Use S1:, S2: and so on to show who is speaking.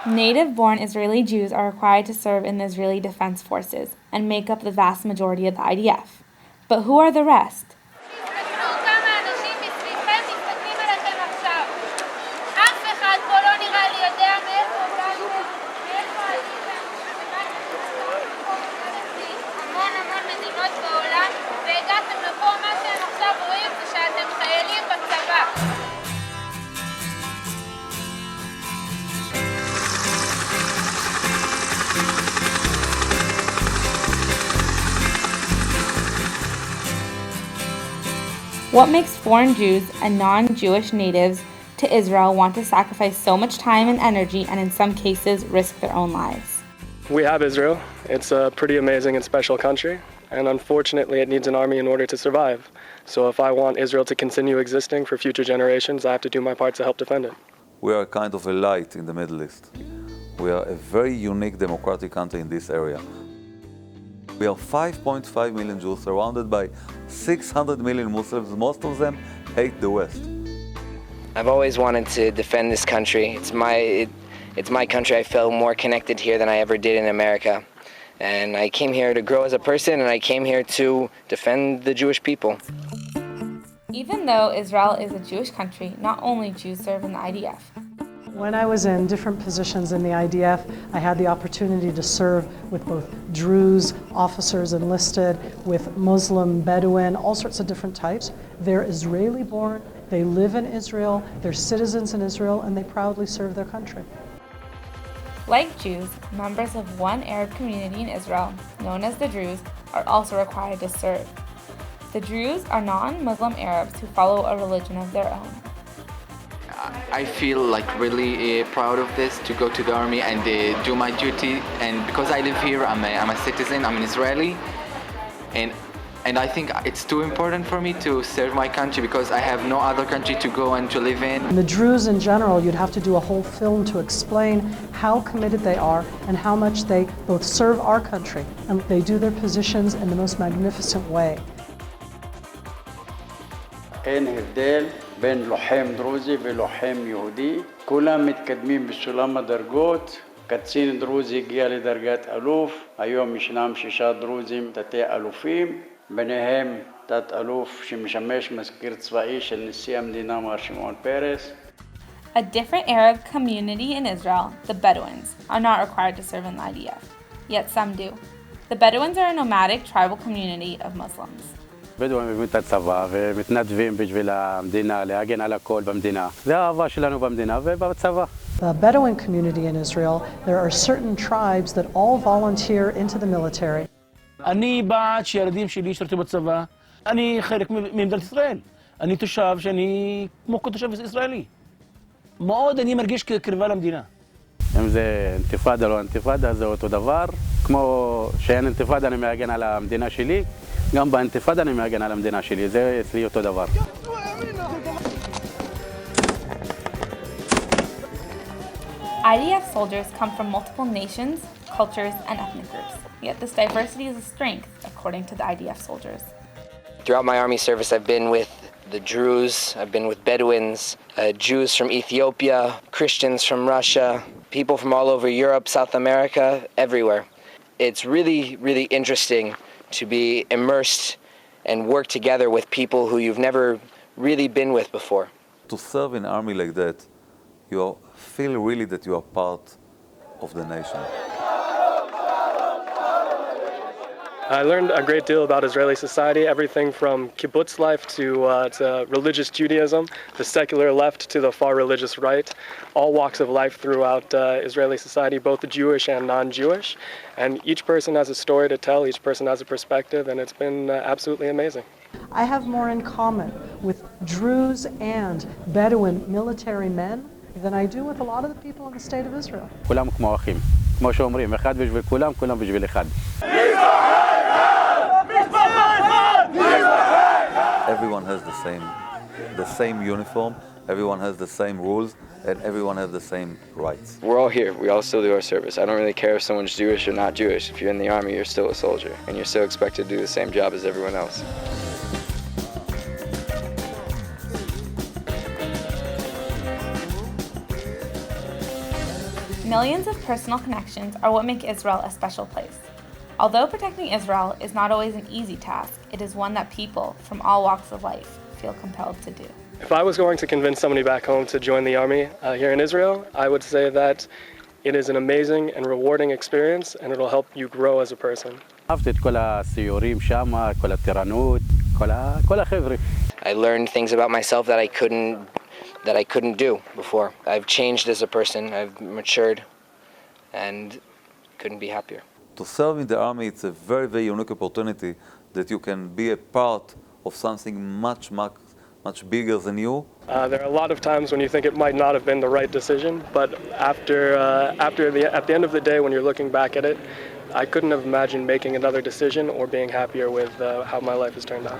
S1: Native-born Israeli Jews are required to serve in the Israeli Defense Forces and make up the vast majority of the IDF. But who are the rest? What makes foreign Jews and non-Jewish natives to Israel want to sacrifice so much time and energy and in some cases risk their own lives?
S2: We have Israel. It's a pretty amazing and special country, and unfortunately it needs an army in order to survive. So if I want Israel to continue existing for future generations, I have to do my part to help defend it.
S3: We are kind of a light in the Middle East. We are a very unique democratic country in this area. We are 5.5 million Jews surrounded by 600 million Muslims. Most of them hate the West.
S4: I've always wanted to defend this country. It's my country. I feel more connected here than I ever did in America. And I came here to grow as a person, and I came here to defend the Jewish people.
S1: Even though Israel is a Jewish country, not only Jews serve in the IDF.
S5: When I was in different positions in the IDF, I had the opportunity to serve with both Druze officers enlisted, with Muslim, Bedouin, all sorts of different types. They're Israeli born, they live in Israel, they're citizens in Israel, and they proudly serve their country.
S1: Like Jews, members of one Arab community in Israel, known as the Druze, are also required to serve. The Druze are non-Muslim Arabs who follow a religion of their own.
S6: I feel like really proud of this, to go to the army and do my duty. And because I live here, I'm a citizen, I'm an Israeli. And I think it's too important for me to serve my country because I have no other country to go and to live in.
S5: The Druze in general, you'd have to do a whole film to explain how committed they are and how much they both serve our country and they do their positions in the most magnificent way.
S7: אין הבדל בין לוחם דרוזי ולוחם יהודי. כולם מתקדמים בסולם הדרגות. קצין דרוזי הגיע לדרגת אלוף. היום ישנם 6 דרוזים תתי אלופים. ביניהם תת אלוף שמשמש מזכיר צבאי של נשיא המדינה מר שמעון פרס.
S1: A different Arab community in Israel, the Bedouins, are not required to serve in the IDF, yet some do. The Bedouins are a nomadic tribal community of Muslims.
S8: בדואים מביאים את הצבא ומתנדבים בשביל המדינה, להגן על הכל במדינה. זה האהבה שלנו במדינה ובצבא.
S5: The Bedouin community in Israel, there are certain tribes that all volunteer into the military.
S9: אני בעד שהילדים שלי ישרתו בצבא. אני חלק ממדינת ישראל. אני תושב שאני כמו כל תושב ישראלי. מאוד אני מרגיש קרבה למדינה.
S8: אם זה אינתיפאדה או לא אינתיפאדה, זה אותו דבר. כמו שאין אינתיפאדה, אני מגן על המדינה שלי. גם באינתיפאדה אני מגן על המדינה שלי. זה אצלי אותו דבר.
S1: IDF soldiers come from multiple nations, cultures, and ethnic groups. Yet this diversity is a strength, according to the IDF soldiers.
S4: Throughout my army service, I've been with the Druze, I've been with Bedouins, Jews from Ethiopia, Christians from Russia, people from all over Europe, South America, everywhere. It's really, really interesting to be immersed and work together with people who you've never really been with before.
S3: To serve in an army like that, you feel really that you are part of the nation.
S2: I learned a great deal about Israeli society, everything from kibbutz life to religious Judaism, the secular left to the far religious right, all walks of life throughout Israeli society, both Jewish and non-Jewish. And each person has a story to tell, each person has a perspective, and it's been absolutely amazing.
S5: I have more in common with Druze and Bedouin military men than I do with a lot of the people in the state of Israel.
S8: כולם כמו אחים. כמו שאומרים, אחד בשביל כולם, כולם בשביל אחד.
S3: Everyone has the same uniform, everyone has the same rules, and everyone has the same rights.
S10: We're all here. We all still do our service. I don't really care if someone's Jewish or not Jewish. If you're in the army, you're still a soldier, and you're still expected to do the same job as everyone else.
S1: Millions of personal connections are what make Israel a special place. Although protecting Israel is not always an easy task, it is one that people from all walks of life feel compelled to do.
S2: If I was going to convince somebody back home to join the Army here in Israel, I would say that it is an amazing and rewarding experience, and it'll help you grow as a person.
S8: אהבתי את כל הסיורים שם, כל הטירנות, כל החבר'ה.
S4: I learned things about myself that I couldn't do before. I've changed as a person, I've matured, and couldn't be happier.
S3: To serve in the Army, it's a very, very unique opportunity that you can be a part of something much bigger than you.
S2: There are a lot of times when you think it might not have been the right decision, but at the end of the day, when you're looking back at it, I couldn't have imagined making another decision or being happier with how my life has turned out.